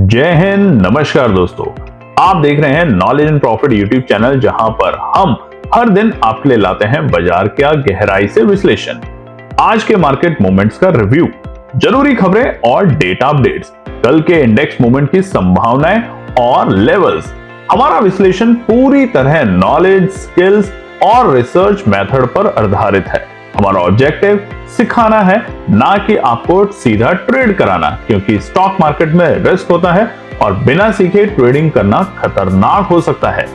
जय हिंद, नमस्कार दोस्तों। आप देख रहे हैं knowledge and profit YouTube channel, जहां पर हम हर दिन आपके लिए लाते हैं बाजार का गहराई से विश्लेषण, आज के मार्केट मूवमेंट्स का रिव्यू, जरूरी खबरें और डेटा अपडेट्स, कल के इंडेक्स मूवमेंट की संभावनाएं और लेवल्स। हमारा विश्लेषण पूरी तरह नॉलेज, स्किल्स और रिसर्च मेथड पर आधारित है। हमारा ऑब्जेक्टिव सिखाना है, ना कि आपको सीधा ट्रेड कराना, क्योंकि स्टॉक मार्केट में रिस्क होता है और बिना सीखे ट्रेडिंग करना खतरनाक हो सकता है।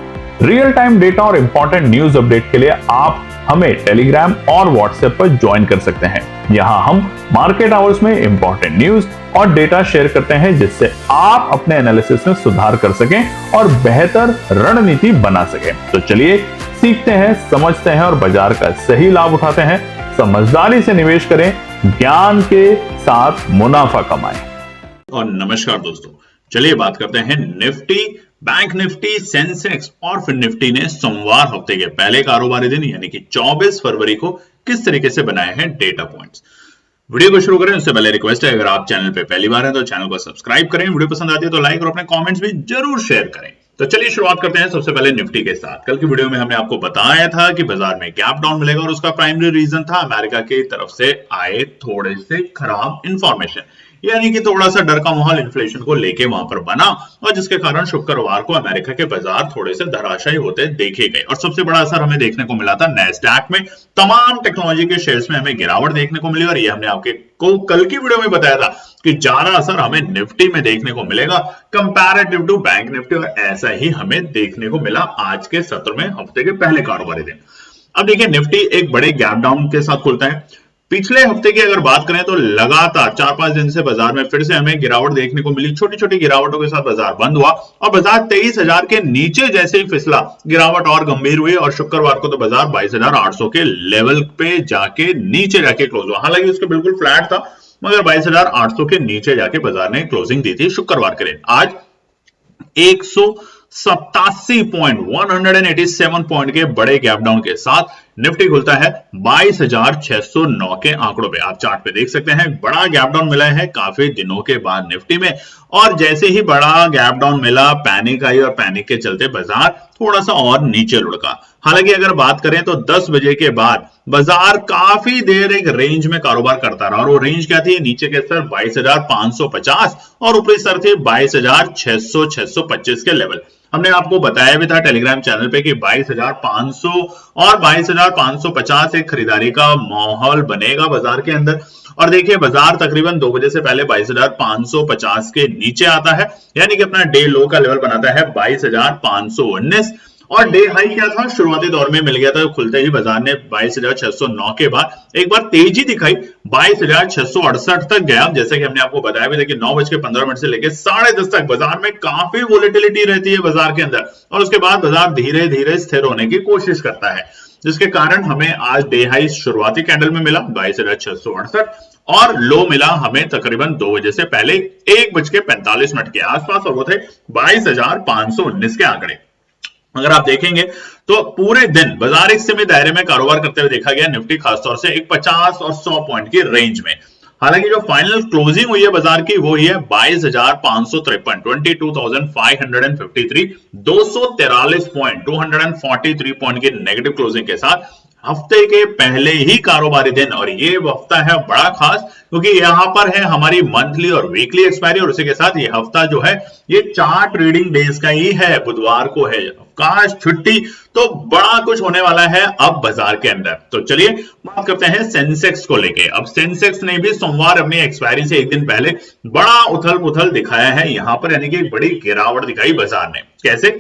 रियल टाइम डेटा और इंपॉर्टेंट न्यूज अपडेट के लिए आप हमें टेलीग्राम और व्हाट्सएप पर ज्वाइन कर सकते हैं। यहां हम मार्केट आवर्स में इंपॉर्टेंट न्यूज और डेटा शेयर करते हैं, जिससे आप अपने एनालिसिस में सुधार कर सकें और बेहतर रणनीति बना सकें। तो चलिए सीखते हैं, समझते हैं और बाजार का सही लाभ उठाते हैं। समझदारी से निवेश करें, ज्ञान के साथ मुनाफा कमाएं। और नमस्कार दोस्तों, चलिए बात करते हैं निफ्टी, बैंक निफ्टी, सेंसेक्स और फिर निफ्टी ने सोमवार हफ्ते के पहले कारोबारी दिन यानी कि 24 फरवरी को किस तरीके से बनाए हैं डेटा पॉइंट्स। वीडियो को शुरू करें उससे पहले रिक्वेस्ट है, अगर आप चैनल पे पहली बार हैं तो चैनल को सब्सक्राइब करें, वीडियो पसंद आती है तो लाइक और अपने कमेंट्स भी जरूर शेयर करें। तो चलिए शुरुआत करते हैं सबसे पहले निफ्टी के साथ। कल की वीडियो में हमने आपको बताया था कि बाजार में गैप डाउन मिलेगा और उसका प्राइमरी रीजन था अमेरिका की तरफ से आए थोड़े से खराब इंफॉर्मेशन, यानी कि थोड़ा सा डर का माहौल इन्फ्लेशन को लेके वहां पर बना और जिसके कारण शुक्रवार को अमेरिका के बाजार थोड़े से धराशायी होते देखे गए। और सबसे बड़ा असर हमें देखने को मिला था नैस्डैक में, तमाम टेक्नोलॉजी के शेयर्स में हमें गिरावट देखने को मिली और ये हमने आपके को कल की वीडियो में बताया था कि ज्यादा असर हमें निफ्टी में देखने को मिलेगा कंपैरेटिव टू बैंक निफ्टी, और ऐसा ही हमें देखने को मिला आज के सत्र में हफ्ते के पहले कारोबारी दिन। अब देखिए निफ्टी एक बड़े गैप डाउन के साथ खुलता है। पिछले हफ्ते की अगर बात करें तो लगातार 4-5 दिन से बाजार में फिर से हमें गिरावट देखने को मिली, छोटी छोटी गिरावटों के साथ बाजार बंद हुआ और बाजार 23,000 के नीचे जैसे ही फिसला, गिरावट और गंभीर हुई और शुक्रवार को तो बाजार 22,800 के लेवल पे जाके नीचे जाके क्लोज हुआ। हालांकि उसके बिल्कुल फ्लैट था, मगर 22,800 के नीचे जाके बाजार ने क्लोजिंग दी थी शुक्रवार के दिन। आज 187 पॉइंट 187 पॉइंट के बड़े गैप डाउन के साथ निफ्टी खुलता है 22,609 के आंकड़ों पे। आप चार्ट पे देख सकते हैं बड़ा गैप डाउन मिला है काफी दिनों के बाद निफ्टी में, और जैसे ही बड़ा गैप डाउन मिला पैनिक आई और पैनिक के चलते बाजार थोड़ा सा और नीचे लुढ़का। हालांकि अगर बात करें तो 10 बजे के बाद बाजार काफी देर एक रेंज में कारोबार करता रहा और वो रेंज क्या थी, नीचे के स्तर 22,550 और ऊपरी स्तर थे 22,600-625 के लेवल। हमने आपको बताया भी था टेलीग्राम चैनल पे कि 22,500 और 22,550 एक खरीदारी का माहौल बनेगा बाजार के अंदर। और देखिए बाजार तकरीबन 2 बजे से पहले 22,550 के नीचे आता है, यानी कि अपना डे लो का लेवल बनाता है 22,519 और डे हाई क्या था, शुरुआती दौर में मिल गया था। खुलते ही बाजार ने 22,609 के बाद एक बार तेजी दिखाई, 22,668 तक गया। जैसे कि हमने आपको बताया भी था कि 9:15 से लेकर 10:30 तक बाजार में काफी वोलेटिलिटी रहती है बाजार के अंदर, और उसके बाद बाजार धीरे धीरे स्थिर होने की कोशिश करता है, जिसके कारण हमें आज डे हाई शुरुआती कैंडल में मिला 22,668 और लो मिला हमें तकरीबन 2 बजे से पहले 1:45 के आसपास, और वो थे 22,519 के आंकड़े। अगर आप देखेंगे तो पूरे दिन बाजार एक सीमित दायरे में कारोबार करते हुए देखा गया, निफ्टी खासतौर से एक 50 और 100 पॉइंट की रेंज में। हालांकि जो फाइनल क्लोजिंग हुई है बाजार की वो ही है 22,553 22,553 243 पॉइंट 243 पॉइंट की नेगेटिव क्लोजिंग के साथ हफ्ते के पहले ही कारोबारी दिन। और ये हफ्ता है बड़ा खास क्योंकि यहां पर है हमारी मंथली और वीकली एक्सपायरी, और उसी के साथ ये हफ्ता जो है ये 4 ट्रेडिंग डेज का ही है, बुधवार को है अवकाश, छुट्टी, तो बड़ा कुछ होने वाला है अब बाजार के अंदर। तो चलिए बात करते हैं सेंसेक्स को लेके। अब सेंसेक्स ने भी सोमवार अपनी एक्सपायरी से एक दिन पहले बड़ा उथल पुथल दिखाया है यहां पर, यानी कि बड़ी गिरावट दिखाई बाजार ने। कैसे?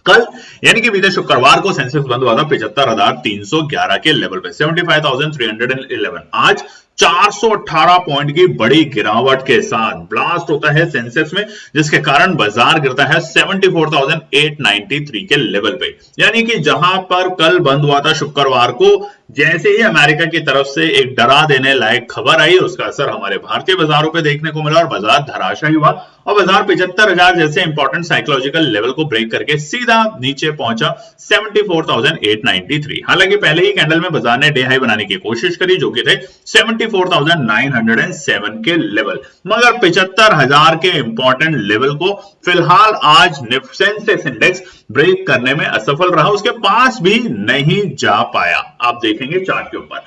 कल यानी कि बीते शुक्रवार को सेंसेक्स बंद हुआ था 75,311 के लेवल पे, 75,311। आज 418 पॉइंट की बड़ी गिरावट के साथ ब्लास्ट होता है सेंसेक्स में, जिसके कारण बाजार गिरता है 74,893 के लेवल पे। यानी कि जहां पर कल बंद हुआ था शुक्रवार को, जैसे ही अमेरिका की तरफ से एक डरा देने लायक खबर आई, उसका असर हमारे भारतीय बाजारों पे देखने को मिला और बाजार धराशायी हुआ और बाजार 75,000 जैसे इंपॉर्टेंट साइकोलॉजिकल लेवल को ब्रेक करके सीधा नीचे पहुंचा 74,893। हालांकि पहले ही कैंडल में बाजार ने डे हाई बनाने की कोशिश करी जो कि थे 74,907 के लेवल, मगर 75,000 के इंपॉर्टेंट लेवल को फिलहाल आज सेंसेक्स इंडेक्स ब्रेक करने में असफल रहा, उसके पास भी नहीं जा पाया। आप देखेंगे चार्ट के ऊपर।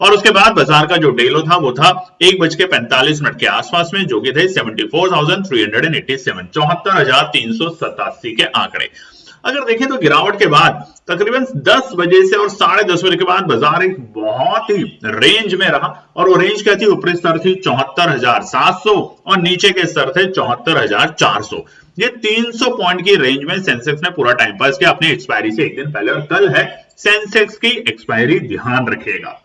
और उसके बाद बाजार का जो डे लो था वो था 1:45 के आसपास में, जो कि थे 74,387, 74,387 के आंकड़े। अगर देखें तो गिरावट के बाद तकरीबन 10 बजे से और 10:30 बजे के बाद बाजार एक बहुत ही रेंज में रहा, और वो रेंज क्या थी? ऊपरी स्तर थी 74,700 और नीचे के स्तर थे 74,400। ये 300 पॉइंट की रेंज में सेंसेक्स ने पूरा टाइम पास किया अपनी एक्सपायरी से एक दिन पहले, और कल है सेंसेक्स की एक्सपायरी, ध्यान रखिएगा।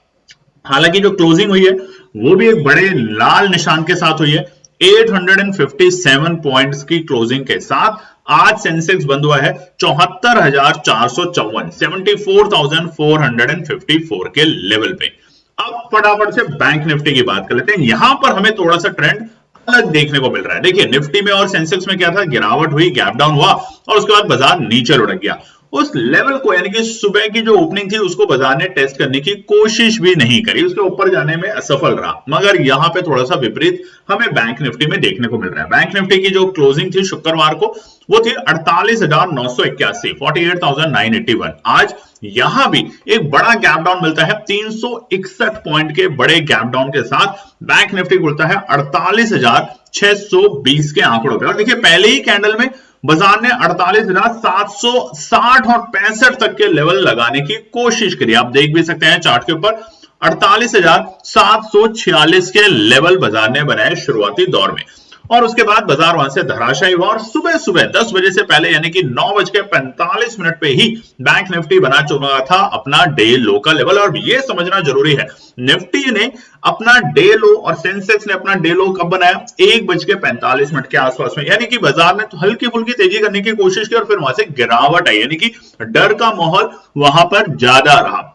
हालांकि जो क्लोजिंग हुई है वो भी एक बड़े लाल निशान के साथ हुई है। 857 पॉइंट्स की क्लोजिंग के साथ आज सेंसेक्स बंद हुआ है 74,454, 74,454 के लेवल पे। अब फटाफट से बैंक निफ्टी की बात कर लेते हैं। यहां पर हमें थोड़ा सा ट्रेंड अलग देखने को मिल रहा है। देखिए निफ्टी में और सेंसेक्स में क्या था? गिरावट हुई, गैप डाउन हुआ और उसके बाद बाजार नीचे लुढ़क गया। उस लेवल को यानी कि सुबह की जो ओपनिंग थी उसको बाजार ने टेस्ट करने की कोशिश भी नहीं करी, उसके ऊपर जाने में असफल रहा। मगर यहां पे थोड़ा सा विपरीत हमें बैंक निफ्टी में देखने को मिल रहा है। बैंक निफ्टी की जो क्लोजिंग थी शुक्रवार को वो थी 48,981, 48,981। आज यहां भी एक बड़ा गैप डाउन मिलता है 361 पॉइंट के बड़े गैप डाउन के साथ बैंक निफ्टी खुलता है 48,620 के आंकड़ों पे। और देखिए पहले ही कैंडल में बाजार ने 48,760 और 65 तक के लेवल लगाने की कोशिश करी। आप देख भी सकते हैं चार्ट के ऊपर 48,746 के लेवल बाजार ने बनाए शुरुआती दौर में, और उसके बाद बाजार वहां से धराशायी हुआ और सुबह सुबह 10 बजे से पहले यानी कि 9:45 पे ही बैंक निफ्टी बना चुका था अपना डे लो का लेवल। और ये समझना जरूरी है, निफ्टी ने अपना डे लो और सेंसेक्स ने अपना डे लो कब बनाया? 1:45 के आसपास में, यानी कि बाजार ने तो हल्की फुल्की तेजी करने की कोशिश की और फिर वहां से गिरावट आई, यानी कि डर का माहौल वहां पर ज्यादा रहा।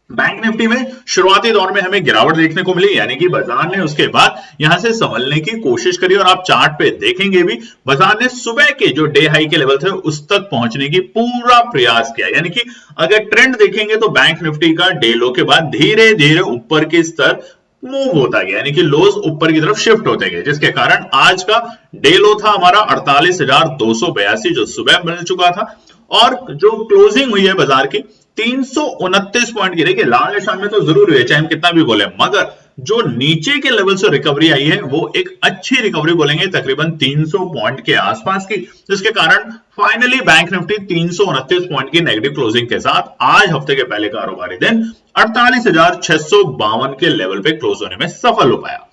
बैंक निफ्टी में शुरुआती दौर में हमें गिरावट देखने को मिली, यानी कि बाजार ने उसके बाद यहां से संभलने की कोशिश करी, और आप चार्ट पे देखेंगे भी बाजार ने सुबह के जो डे हाई के लेवल थे उस तक पहुंचने की पूरा प्रयास किया। यानी कि अगर ट्रेंड देखेंगे तो बैंक निफ्टी का डे लो के बाद धीरे धीरे ऊपर के स्तर मूव होता गया, यानी कि लोज ऊपर की तरफ शिफ्ट होते गए, जिसके कारण आज का डे लो था हमारा 48,282 जो सुबह मिल चुका था, और जो क्लोजिंग हुई है बाजार की 329 पॉइंट की। देखिए लाल निशान में तो जरूर हुई है चाहे हम कितना भी बोले, मगर जो नीचे के लेवल से रिकवरी आई है वो एक अच्छी रिकवरी बोलेंगे, तकरीबन 300 पॉइंट के आसपास की, जिसके कारण फाइनली बैंक निफ्टी 329 पॉइंट की नेगेटिव क्लोजिंग के साथ आज हफ्ते के पहले कारोबारी दिन 48,652 के लेवल पे क्लोज होने में सफल हो पाया।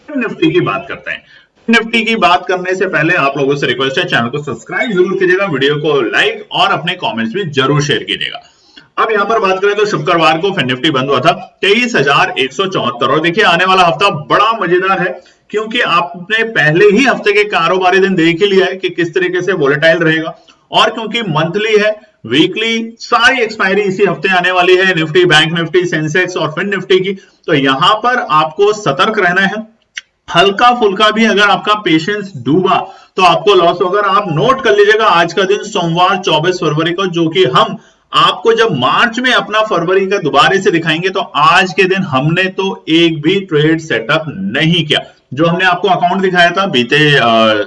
निफ्टी की बात करते हैं। निफ्टी की बात करने से पहले आप लोगों से रिक्वेस्ट है, चैनल को सब्सक्राइब जरूर कीजिएगा, वीडियो को लाइक और अपने कमेंट्स भी जरूर शेयर कीजिएगा। अब यहां पर बात करें तो शुक्रवार को फिर निफ्टी बंद हुआ था 23,174, और देखिए आने वाला हफ्ता बड़ा मजेदार है क्योंकि आपने पहले ही हफ्ते के कारोबारी दिन देख ही लिया है कि किस तरीके से वोलेटाइल रहेगा, और क्योंकि मंथली है, वीकली सारी एक्सपायरी इसी हफ्ते आने वाली है, निफ्टी, बैंक निफ्टी, सेंसेक्स और फिर निफ्टी की, तो यहां पर आपको सतर्क रहना है। हल्का फुल्का भी अगर आपका पेशेंस डूबा तो आपको लॉस होगा। आप नोट कर लीजिएगा आज का दिन सोमवार 24 फरवरी को, जो कि हम आपको जब मार्च में अपना फरवरी का दोबारा से दिखाएंगे, तो आज के दिन हमने तो एक भी ट्रेड सेटअप नहीं किया। जो हमने आपको अकाउंट दिखाया था बीते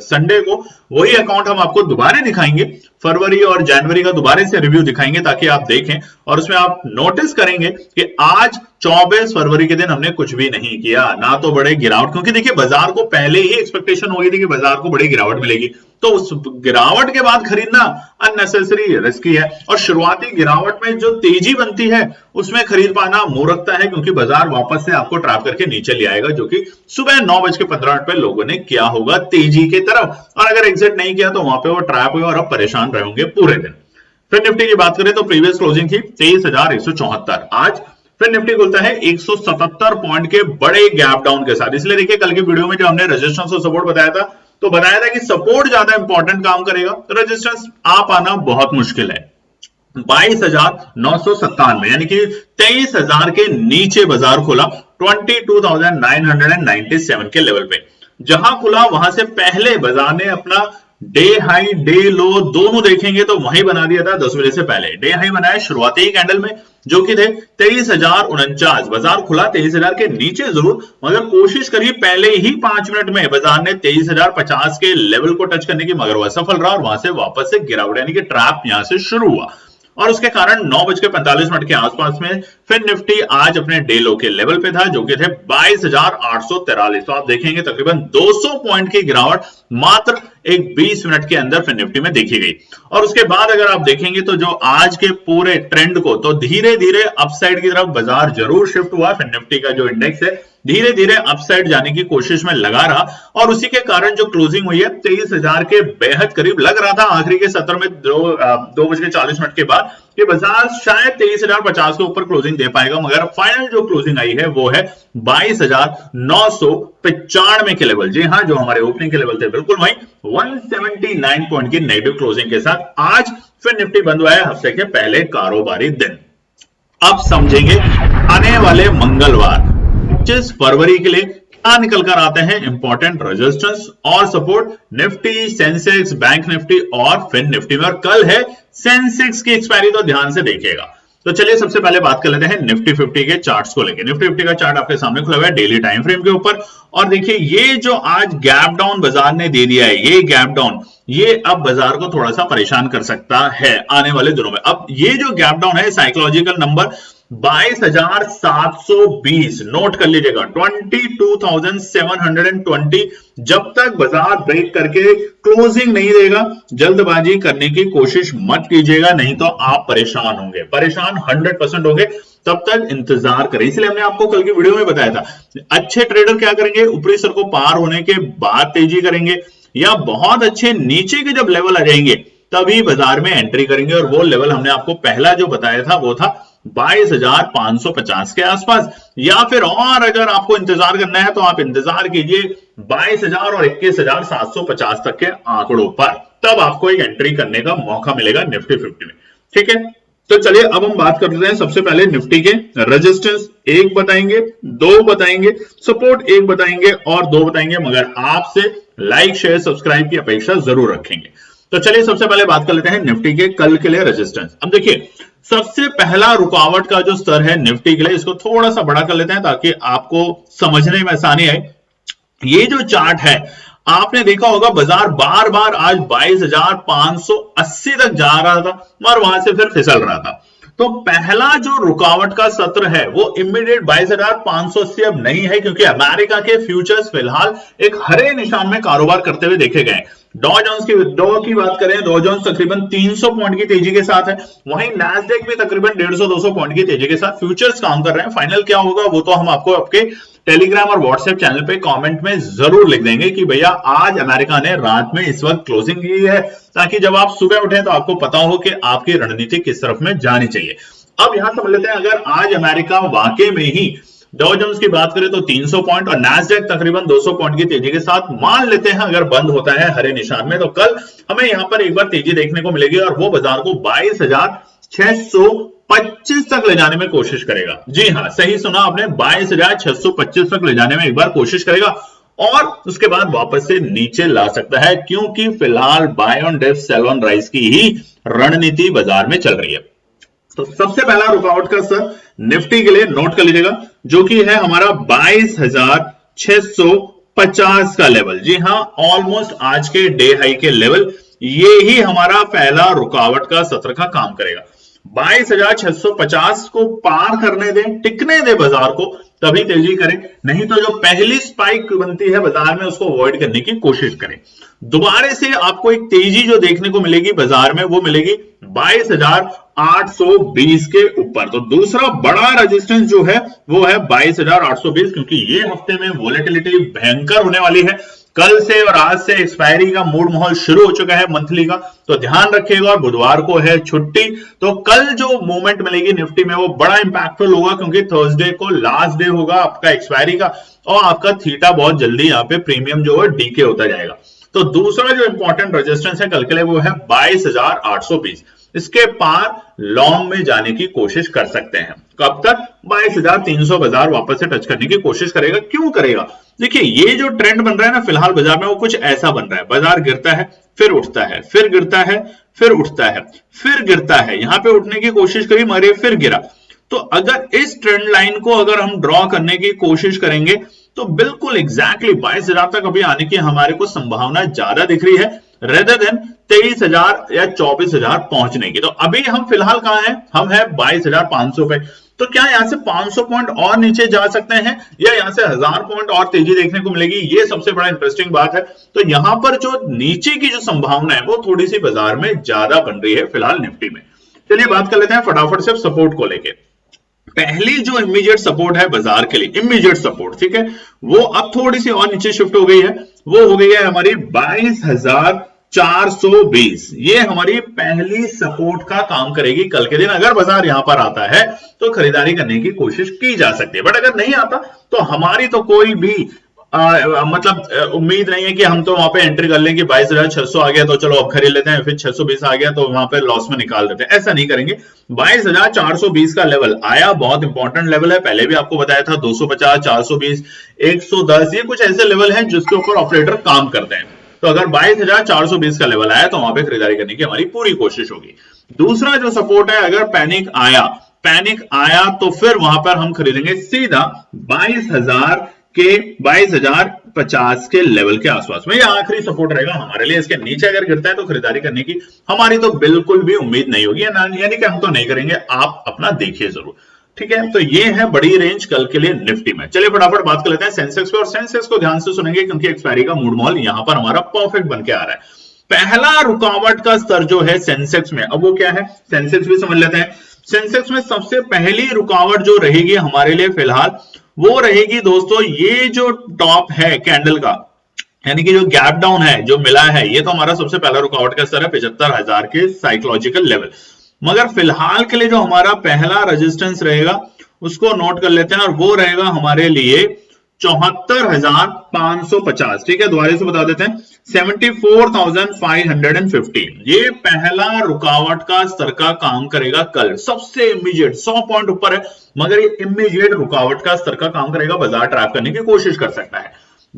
संडे को, वही अकाउंट हम आपको दोबारा दिखाएंगे, फरवरी और जनवरी का दोबारा से रिव्यू दिखाएंगे ताकि आप देखें, और उसमें आप नोटिस करेंगे कि आज 24 फरवरी के दिन हमने कुछ भी नहीं किया, ना तो बड़े गिरावट, क्योंकि देखिए बाजार को पहले ही एक्सपेक्टेशन हो गई थी कि बाजार को बड़ी गिरावट मिलेगी, तो उस गिरावट के बाद खरीदना अननेसेसरी रिस्की है, और शुरुआती गिरावट में जो तेजी बनती है उसमें खरीद पाना मूर्खता है, क्योंकि बाजार वापस से आपको ट्रैप करके नीचे ले आएगा, जो कि सुबह 9:15 पे लोगों ने किया होगा तेजी की तरफ, और अगर एग्जिट नहीं किया तो वहां पे वो ट्रैप हुए और अब परेशान रहेंगे पूरे दिन। फिर निफ्टी की बात करें तो प्रीवियस क्लोजिंग थी 23,174, आज फिर निफ्टी खुलता है 177 पॉइंट के बड़े गैप डाउन के साथ। इसलिए देखिए कल की वीडियो में जो हमने रेजिस्टेंस और सपोर्ट बताया था, तो बताया था कि सपोर्ट ज्यादा इंपॉर्टेंट काम करेगा, तो रेजिस्टेंस आ पाना बहुत मुश्किल है। 22,997 यानी कि 23,000 के नीचे बाजार खुला 22,997 के लेवल पे। जहां खुला वहां से पहले बाजार ने अपना डे हाई डे लो दोनों देखेंगे तो वही बना दिया था 10 बजे से पहले। डे हाई बनाया शुरुआती ही कैंडल में जो कि थे 23,049। बाजार खुला 23,000 के नीचे जरूर, मगर कोशिश करी पहले ही 5 मिनट में बाजार ने 23,050 के लेवल को टच करने की, मगर वह सफल रहा और वहां से वापस से गिरावट यानी कि ट्रैप यहां से शुरू हुआ और उसके कारण 9:45 के आसपास में फिर निफ्टी आज अपने डे लो के लेवल पे था जो कि थे 22,843। तो आप देखेंगे तकरीबन 200 पॉइंट की गिरावट मात्र एक 20 मिनट के अंदर फिर निफ्टी में देखी गई। और उसके बाद अगर आप देखेंगे तो जो आज के पूरे ट्रेंड को, तो धीरे धीरे अपसाइड की तरफ बाजार जरूर शिफ्ट हुआ। फिर निफ्टी का जो इंडेक्स है धीरे धीरे अपसाइड जाने की कोशिश में लगा रहा और उसी के कारण जो क्लोजिंग हुई है 23,000 के बेहद करीब। लग रहा था आखिरी के सत्र में 2:40 के बाद कि बाजार शायद 23,050 के ऊपर क्लोजिंग दे पाएगा, मगर फाइनल जो क्लोजिंग आई है वो है 22,995 के लेवल। जी हाँ, जो हमारे ओपनिंग के लेवल थे बिल्कुल वही 179 पॉइंट की नेगेटिव क्लोजिंग के साथ आज फिर निफ्टी बंद हुआ है हफ्ते के पहले कारोबारी दिन। अब समझेंगे आने वाले मंगलवार 25 फरवरी के लिए क्या निकल कर आते हैं इंपॉर्टेंट रेजिस्टेंस और support Nifty, Sensex, bank Nifty और फिन निफ्टी में। और कल है सेंसेक्स की एक्सपायरी, तो ध्यान से देखिएगा। तो चलिए सबसे पहले बात कर लेते हैं निफ्टी 50 के चार्ट्स को लेकर। निफ्टी 50 का चार्ट आपके सामने खुला हुआ है डेली टाइम फ्रेम के ऊपर और देखिए ये जो आज गैप डाउन बाजार ने दे दिया है, ये गैप डाउन ये अब बाजार को थोड़ा सा परेशान कर सकता है आने वाले दिनों में। अब ये जो गैप डाउन है साइकोलॉजिकल नंबर 22,720 नोट कर लीजिएगा, 22,720। जब तक बाजार ब्रेक करके क्लोजिंग नहीं देगा जल्दबाजी करने की कोशिश मत कीजिएगा, नहीं तो आप परेशान होंगे, परेशान 100% होंगे। तब तक इंतजार करें। इसलिए हमने आपको कल की वीडियो में बताया था अच्छे ट्रेडर क्या करेंगे, ऊपरी सर को पार होने के बाद तेजी करेंगे या बहुत अच्छे नीचे के जब लेवल आ जाएंगे तभी बाजार में एंट्री करेंगे। और वो लेवल हमने आपको पहला जो बताया था वो था 22,550 के आसपास, या फिर और अगर आपको इंतजार करना है तो आप इंतजार कीजिए 22,000 और 21,750 तक के आंकड़ों पर, तब आपको एक एंट्री करने का मौका मिलेगा निफ्टी 50 में। ठीक है, तो चलिए अब हम बात करते हैं सबसे पहले निफ्टी के रेजिस्टेंस एक बताएंगे, दो बताएंगे, सपोर्ट एक बताएंगे और दो बताएंगे, मगर आपसे लाइक शेयर सब्सक्राइब की अपेक्षा जरूर रखेंगे। तो चलिए सबसे पहले बात कर लेते हैं निफ्टी के कल के लिए रेजिस्टेंस। अब देखिए सबसे पहला रुकावट का जो स्तर है निफ्टी के लिए, इसको थोड़ा सा बड़ा कर लेते हैं ताकि आपको समझने में आसानी आए। ये जो चार्ट है आपने देखा होगा बाजार बार बार आज 22,580 तक जा रहा था और वहां से फिर फिसल रहा था। तो पहला जो रुकावट का सत्र है वो इमीडिएट 22,580 अब नहीं है, क्योंकि अमेरिका के फ्यूचर्स फिलहाल एक हरे निशान में कारोबार करते हुए देखे गए। डॉ जोन्स की बात करें, डॉ जोन्स तकरीबन 300 पॉइंट की तेजी के साथ है, वहीं नैस्डैक भी तकरीबन 150-200 पॉइंट की तेजी के साथ फ्यूचर्स काम कर रहे हैं। फाइनल क्या होगा वो तो हम आपको आपके टेलीग्राम और व्हाट्सएप चैनल पे कमेंट में जरूर लिख देंगे कि भैया आज अमेरिका ने रात में इस वक्त क्लोजिंग की है, ताकि जब आप सुबह उठें तो आपको पता हो कि आपकी रणनीति किस तरफ में जानी चाहिए। अब यहां समझ लेते हैं अगर आज अमेरिका वाकई में ही डॉ जोन्स की बात करें तो 300 पॉइंट और नैस्डैक तकरीबन 200 पॉइंट की तेजी के साथ मान लेते हैं अगर बंद होता है हरे निशान में, तो कल हमें यहां पर एक बार तेजी देखने को मिलेगी और वो बाजार को 22,625 तक ले जाने में कोशिश करेगा। जी हां, सही सुना आपने, 22,625 तक ले जाने में एक बार कोशिश करेगा और उसके बाद वापस से नीचे ला सकता है, क्योंकि फिलहाल buy on dip sell on rise की ही रणनीति बाजार में चल रही है। तो सबसे पहला रुकावट का स्तर निफ्टी के लिए नोट कर लीजिएगा, जो कि है हमारा 22,650 का लेवल। जी हां, ऑलमोस्ट आज के डे हाई के लेवल, ये ही हमारा पहला रुकावट का सत्र का काम करेगा। 22,650 को पार करने दें, टिकने दें बाजार को, तभी तेजी करें, नहीं तो जो पहली स्पाइक बनती है बाजार में उसको अवॉइड करने की कोशिश करें। दोबारा से आपको एक तेजी जो देखने को मिलेगी बाजार में वो मिलेगी 22,820 के ऊपर। तो दूसरा बड़ा रेजिस्टेंस जो है वो है 22,820, क्योंकि ये हफ्ते में वोलेटिलिटी भयंकर होने वाली है। कल से और आज से एक्सपायरी का मूड माहौल शुरू हो चुका है मंथली का, तो ध्यान रखिएगा। और बुधवार को है छुट्टी, तो कल जो मूवमेंट मिलेगी निफ्टी में वो बड़ा इंपैक्टफुल होगा, क्योंकि थर्सडे को लास्ट डे होगा आपका एक्सपायरी का और आपका थीटा बहुत जल्दी यहाँ पे प्रीमियम जो है डीके होता जाएगा। तो दूसरा जो इंपॉर्टेंट रेजिस्टेंस है कल के लिए वो है 22,820। इसके पार लॉन्ग में जाने की कोशिश कर सकते हैं। कब तक? 22,300 बाजार वापस से टच करने की कोशिश करेगा। क्यों करेगा? देखिए, ये जो ट्रेंड बन रहा है ना फिलहाल बाजार में, वो कुछ ऐसा बन रहा है, बाजार गिरता है, फिर उठता है, फिर गिरता है, फिर उठता है, फिर गिरता है, यहां पे उठने की कोशिश करी मगर ये फिर गिरा। तो अगर इस ट्रेंड लाइन को अगर हम ड्रॉ करने की कोशिश करेंगे तो बिल्कुल एग्जैक्टली 22,000 तक अभी आने की हमारे को संभावना ज्यादा दिख रही है रेदर देन 23,000 या 24,000 पहुंचने की। तो अभी हम फिलहाल कहां हैं? हम है 22,500 पे। तो क्या यहां से 500 पॉइंट और नीचे जा सकते हैं या यहां से 1000 पॉइंट और तेजी देखने को मिलेगी? ये सबसे बड़ा इंटरेस्टिंग बात है। तो यहां पर जो नीचे की जो संभावना है वो थोड़ी सी बाजार में ज्यादा बन रही है फिलहाल निफ्टी में। चलिए बात कर लेते हैं फटाफट से सपोर्ट को लेके। पहली जो इमीडिएट सपोर्ट है बाजार के लिए, इमीडिएट सपोर्ट, ठीक है, वो अब थोड़ी सी और नीचे शिफ्ट हो गई है, वो हो गई है हमारी 22,420। ये हमारी पहली सपोर्ट का काम करेगी कल के दिन। अगर बाजार यहां पर आता है तो खरीदारी करने की कोशिश की जा सकती है, बट अगर नहीं आता तो हमारी तो कोई भी मतलब उम्मीद नहीं है कि हम तो वहां पे एंट्री कर लें कि 22,600 आ गया तो चलो अब खरीद लेते हैं, फिर 620 आ गया तो वहां पे लॉस में निकाल देते हैं। ऐसा नहीं करेंगे। 22,420 का लेवल आया, बहुत इंपॉर्टेंट लेवल है, पहले भी आपको बताया था। 250, 420, 110, ये कुछ ऐसे लेवल हैं जिसके ऊपर ऑपरेटर काम करते हैं। तो अगर 22,420 का लेवल आया तो वहां पे खरीदारी करने की हमारी पूरी कोशिश होगी। दूसरा जो सपोर्ट है, अगर पैनिक आया तो फिर वहां पर हम खरीदेंगे सीधा 22,050 के लेवल के आसपास में। ये आखिरी सपोर्ट रहेगा हमारे लिए। इसके नीचे अगर गिरता है तो खरीदारी करने की हमारी तो बिल्कुल भी उम्मीद नहीं होगी, यानी कि हम तो नहीं करेंगे, आप अपना देखिए जरूर, ठीक है। तो ये है बड़ी रेंज कल के लिए निफ्टी में। चलिए फटाफट बात कर लेते हैं सेंसेक्स पे, और सेंसेक्स को ध्यान से सुनेंगे क्योंकि एक्सपायरी का मूड माहौल यहां पर हमारा परफेक्ट बन के आ रहा है। पहला रुकावट का स्तर जो है सेंसेक्स में, अब वो क्या है सेंसेक्स भी समझ लेते हैं। सेंसेक्स में सबसे पहली रुकावट जो रहेगी हमारे लिए फिलहाल वो रहेगी दोस्तों, ये जो टॉप है कैंडल का, यानी कि जो गैप डाउन है जो मिला है, ये तो हमारा सबसे पहला रुकावट का स्तर है 75,000 के साइकोलॉजिकल लेवल। मगर फिलहाल के लिए जो हमारा पहला रेजिस्टेंस रहेगा उसको नोट कर लेते हैं, और वो रहेगा हमारे लिए 74,550। ठीक है, दोबारा से बता देते हैं 74,515। ये पहला रुकावट का स्तर का काम करेगा कल, सबसे इमीडिएट 100 पॉइंट ऊपर है मगर ये इमीडिएट रुकावट का स्तर का काम करेगा, बाजार ट्रैप करने की कोशिश कर सकता है।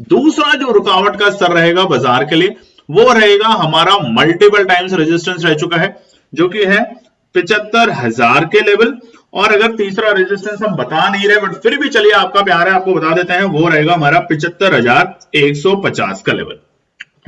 दूसरा जो रुकावट का स्तर रहेगा बाजार के लिए वो रहेगा हमारा मल्टीपल टाइम्स रेजिस्टेंस रह चुका है जो कि है 75,000 के लेवल। और अगर तीसरा रेजिस्टेंस हम बता नहीं रहे बट फिर भी चलिए आपका प्यार है आपको बता देते हैं, वो रहेगा हमारा 75,150 का लेवल।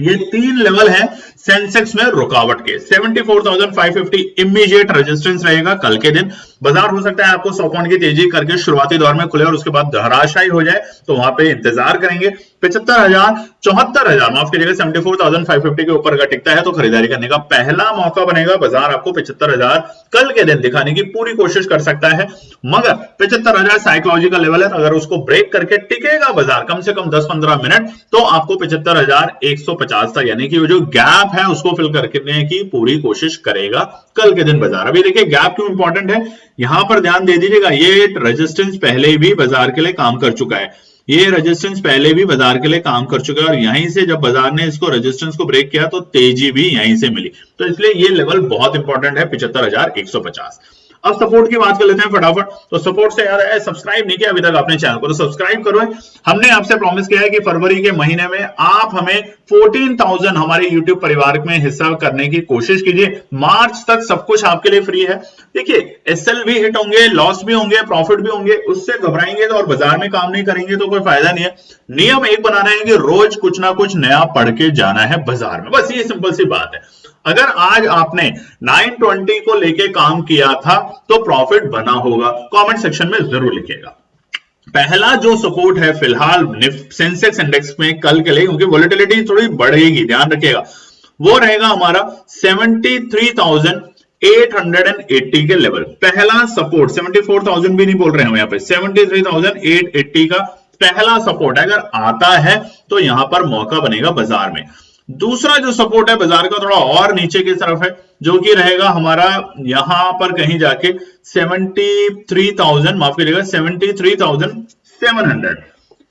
ये तीन लेवल है सेंसेक्स में रुकावट के। 74,550 इमीडिएट रेजिस्टेंस रहेगा कल के दिन। बाजार हो सकता है आपको 100 पॉइंट की तेजी करके शुरुआती दौर में खुले और उसके बाद धराशायी हो जाए, तो वहां पे इंतजार करेंगे। 74,000 माफ कीजिएगा 74,550 के ऊपर अगर टिकता है तो खरीदारी करने का पहला मौका बनेगा। बाजार आपको 75,000 कल के दिन दिखाने की पूरी कोशिश कर सकता है, मगर 75,000 साइकोलॉजिकल लेवल है, अगर उसको ब्रेक करके टिकेगा बाजार कम से कम 10-15 मिनट तो आपको 75,150 तक, यानी कि वो जो गैप है उसको फिल करने की पूरी कोशिश करेगा कल के दिन बाजार। अभी देखिए गैप क्यों इंपॉर्टेंट है, यहां पर ध्यान दे दीजिएगा। ये रेजिस्टेंस पहले भी बाजार के लिए काम कर चुका है, ये रेजिस्टेंस पहले भी बाजार के लिए काम कर चुका है, और यहीं से जब बाजार ने इसको रेजिस्टेंस को ब्रेक किया तो तेजी भी यहीं से मिली। तो इसलिए ये लेवल बहुत इंपॉर्टेंट है 75,150। अब सपोर्ट की बात कर लेते हैं फटाफट। तो सपोर्ट से यार सब्सक्राइब नहीं किया अभी तक आपने चैनल को तो सब्सक्राइब करो। हमने आपसे प्रॉमिस किया है कि फरवरी के महीने में आप हमें 14,000 हमारे YouTube परिवार में हिस्सा करने की कोशिश कीजिए। मार्च तक सब कुछ आपके लिए फ्री है। देखिए एसएल भी हिट होंगे, लॉस भी होंगे, प्रॉफिट भी होंगे, उससे घबराएंगे तो और बाजार में काम नहीं करेंगे तो कोई फायदा नहीं है। नियम एक बनाना है कि रोज कुछ ना कुछ नया पढ़ के जाना है बाजार में, बस ये सिंपल सी बात है। अगर आज आपने 920 को लेके काम किया था तो प्रॉफिट बना होगा, कमेंट सेक्शन में जरूर लिखिएगा। पहला जो सपोर्ट है फिलहाल सेंसेक्स इंडेक्स में कल के लिए, क्योंकि वोलेटिलिटी थोड़ी बढ़ेगी ध्यान रखिएगा, वो रहेगा हमारा 73,880 के लेवल। पहला सपोर्ट 74,000 भी नहीं बोल रहे हैं हम यहाँ पे, 73,880 का पहला सपोर्ट अगर आता है तो यहां पर मौका बनेगा बाजार में। दूसरा जो सपोर्ट है बाजार का थोड़ा और नीचे की तरफ है, जो कि रहेगा हमारा यहां पर कहीं जाके 73,000 माफ कीजिएगा 73,700,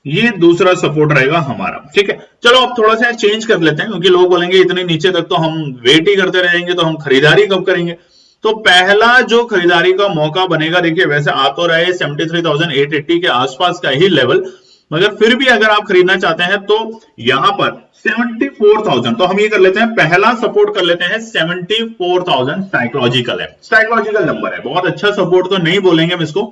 ये दूसरा सपोर्ट रहेगा हमारा। ठीक है, चलो अब थोड़ा सा चेंज कर लेते हैं क्योंकि लोग बोलेंगे इतने नीचे तक तो हम वेट ही करते रहेंगे तो हम खरीदारी कब करेंगे। तो पहला जो खरीदारी का मौका बनेगा, देखिए वैसे आ तो रहे 73,880 के आसपास का ही लेवल, मगर फिर भी अगर आप खरीदना चाहते हैं तो यहां पर 74,000, तो हम ये कर लेते हैं, पहला सपोर्ट कर लेते हैं 74,000। साइकोलॉजिकल है, साइकोलॉजिकल नंबर है, बहुत अच्छा सपोर्ट तो नहीं बोलेंगे हम इसको,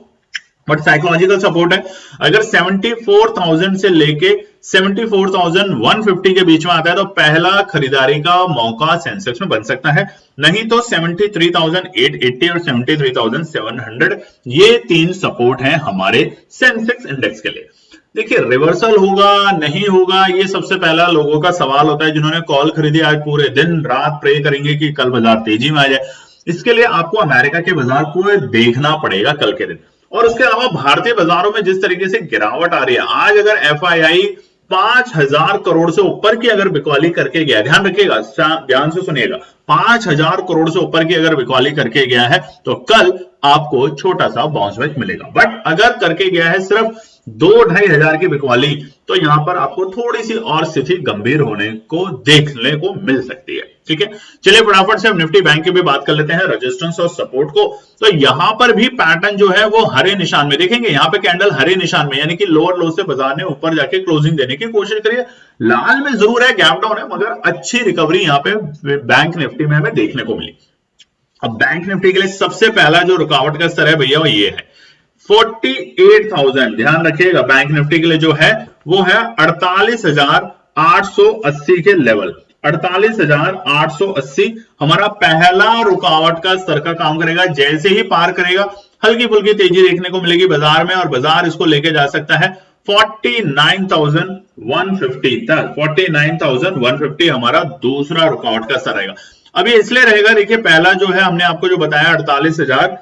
बट साइकोलॉजिकल सपोर्ट है। अगर 74,000 से लेके 74,150 के बीच में आता है तो पहला खरीदारी का मौका सेंसेक्स में बन सकता है, नहीं तो 73,880 और 73,700, ये तीन सपोर्ट हैं हमारे सेंसेक्स इंडेक्स के लिए। देखिए रिवर्सल होगा नहीं होगा, ये सबसे पहला लोगों का सवाल होता है, जिन्होंने कॉल खरीदी आज पूरे दिन रात प्रे करेंगे कि कल बाजार तेजी में आ जाए। इसके लिए आपको अमेरिका के बाजार को देखना पड़ेगा कल के दिन, और उसके अलावा भारतीय बाजारों में जिस तरीके से गिरावट आ रही है, आज अगर एफआईआई 5,000 करोड़ से ऊपर की अगर बिकवाली करके गया, ध्यान रखिएगा, ध्यान से सुनिएगा, 5,000 करोड़ से ऊपर की अगर बिकवाली करके गया है तो कल आपको छोटा सा बाउंस बैक मिलेगा। बट अगर करके गया है सिर्फ 2-2.5 हजार की बिकवाली, तो यहां पर आपको थोड़ी सी और स्थिति गंभीर होने को देखने को मिल सकती है। ठीक है, चलिए फटाफट से हम निफ्टी बैंक की भी बात कर लेते हैं, रेजिस्टेंस और सपोर्ट को। तो यहां पर भी पैटर्न जो है वो हरे निशान में देखेंगे, यहां पे कैंडल हरे निशान में, यानी कि लोअर लो से बाजार ने ऊपर जाके क्लोजिंग देने की कोशिश करी है। लाल में जरूर है, गैप डाउन है, मगर अच्छी रिकवरी यहां पे बैंक निफ्टी में हमें देखने को मिली। अब बैंक निफ्टी के लिए सबसे पहला जो रुकावट का स्तर है भैया वो ये है 48,000। ध्यान रखिएगा, बैंक निफ्टी के लिए जो है वो है 48,880 के लेवल। 48,880 हमारा पहला रुकावट का स्तर का काम करेगा। जैसे ही पार करेगा हल्की फुल्की तेजी देखने को मिलेगी बाजार में, और बाजार इसको लेके जा सकता है 49,150 तक। 49,150 हमारा दूसरा रुकावट का स्तर रहेगा। अब ये इसलिए रहेगा, देखिए पहला जो है हमने आपको जो बताया 48,000,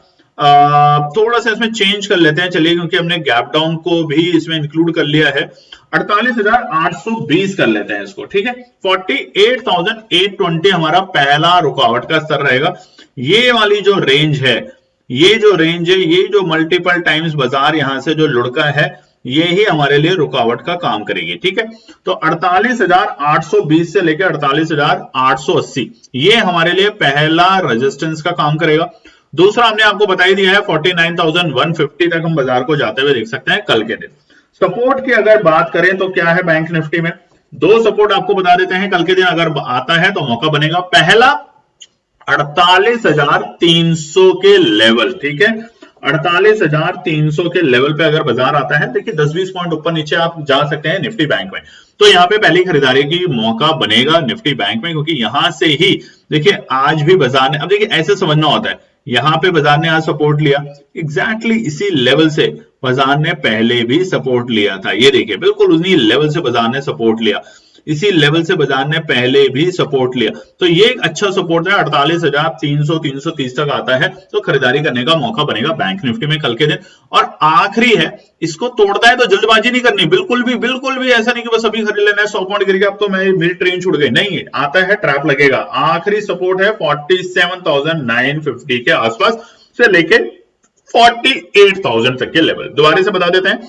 थोड़ा सा इसमें चेंज कर लेते हैं चलिए, क्योंकि हमने गैप डाउन को भी इसमें इंक्लूड कर लिया है। 48,820 कर लेते हैं इसको, ठीक है। 48,820 हमारा पहला रुकावट का स्तर रहेगा। ये वाली जो रेंज है, ये जो मल्टीपल टाइम्स बाजार यहां से जो लुढ़का है, ये ही हमारे लिए रुकावट का काम करेगी, ठीक है। तो 48,820 से लेकर 48,880 ये हमारे लिए पहला रेजिस्टेंस का काम करेगा। दूसरा हमने आपको बता ही दिया है 49,150 तक हम बाजार को जाते हुए देख सकते हैं कल के दिन। सपोर्ट की अगर बात करें तो क्या है बैंक निफ्टी में, दो सपोर्ट आपको बता देते हैं कल के दिन अगर आता है तो मौका बनेगा। पहला 48,300 के लेवल, ठीक है। 48,300 के लेवल पे अगर बाजार आता है, देखिए 10-20 पॉइंट ऊपर नीचे आप जा सकते हैं निफ्टी बैंक में, तो यहाँ पे पहली खरीदारी की मौका बनेगा निफ्टी बैंक में, क्योंकि यहां से ही देखिए आज भी बाजार ने, अब देखिए ऐसे समझना होता है, यहां पे बाजार ने आज सपोर्ट लिया, एग्जैक्टली इसी लेवल से बाजार ने पहले भी सपोर्ट लिया था। ये देखिए बिल्कुल उन्हीं लेवल से बाजार ने सपोर्ट लिया, इसी लेवल से बाजार ने पहले भी सपोर्ट लिया, तो ये एक अच्छा सपोर्ट है। 48,300-330 तक आता है तो खरीदारी करने का मौका बनेगा बैंक निफ्टी में कल के दिन। और आखिरी है, इसको तोड़ता है तो जल्दबाजी नहीं करनी, बिल्कुल भी ऐसा नहीं कि बस अभी खरीद लेना है, 100 पॉइंट गिर गया अब तो मेरी ट्रेन छूट गई, नहीं, आता है ट्रैप लगेगा। आखिरी सपोर्ट है 47,950 के आसपास से लेके 48,000 तक के लेवल। दोबारा से बता देते हैं,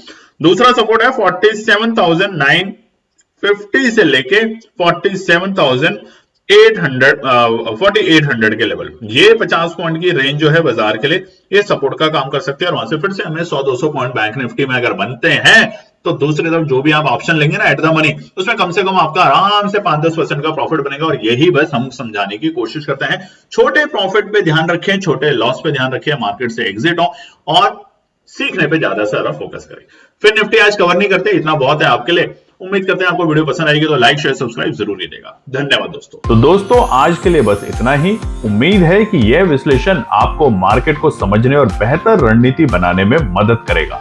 दूसरा सपोर्ट है 47,950 से लेके 48,800 के लेवल। ये 50 पॉइंट की रेंज जो है बाजार के लिए ये सपोर्ट का काम कर सकते हैं, और वहां से फिर से हमें 100-200 पॉइंट बैंक निफ्टी में अगर बनते हैं तो दूसरी तरफ जो भी आप ऑप्शन लेंगे ना एट द मनी, उसमें कम से कम आपका आराम से 5-10% का प्रॉफिट बनेगा। और यही बस हम समझाने की कोशिश करते हैं, छोटे प्रॉफिट पे ध्यान रखें, छोटे लॉस पे ध्यान रखें, मार्केट से एग्जिट हो और सीखने पे ज्यादा से ज्यादा फोकस करें। फिर निफ्टी आज कवर नहीं करते, इतना बहुत है आपके लिए। उम्मीद करते हैं आपको वीडियो पसंद आएगी, तो लाइक शेयर सब्सक्राइब जरूर दीजिएगा। धन्यवाद दोस्तों। तो दोस्तों आज के लिए बस इतना ही। उम्मीद है कि यह विश्लेषण आपको मार्केट को समझने और बेहतर रणनीति बनाने में मदद करेगा।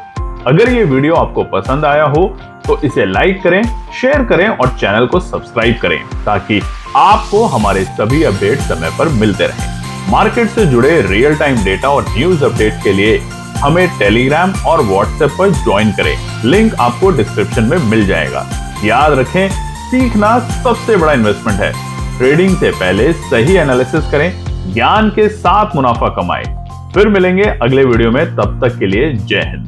अगर ये वीडियो आपको पसंद आया हो तो इसे लाइक करें, शेयर करें और चैनल को सब्सक्राइब करें, ताकि आपको हमारे सभी अपडेट समय पर मिलते रहें। मार्केट से जुड़े रियल टाइम डेटा और न्यूज अपडेट के लिए हमें टेलीग्राम और व्हाट्सएप पर ज्वाइन करें, लिंक आपको डिस्क्रिप्शन में मिल जाएगा। याद रखें, सीखना सबसे बड़ा इन्वेस्टमेंट है। ट्रेडिंग से पहले सही एनालिसिस करें, ज्ञान के साथ मुनाफा कमाएं। फिर मिलेंगे अगले वीडियो में, तब तक के लिए जय हिंद।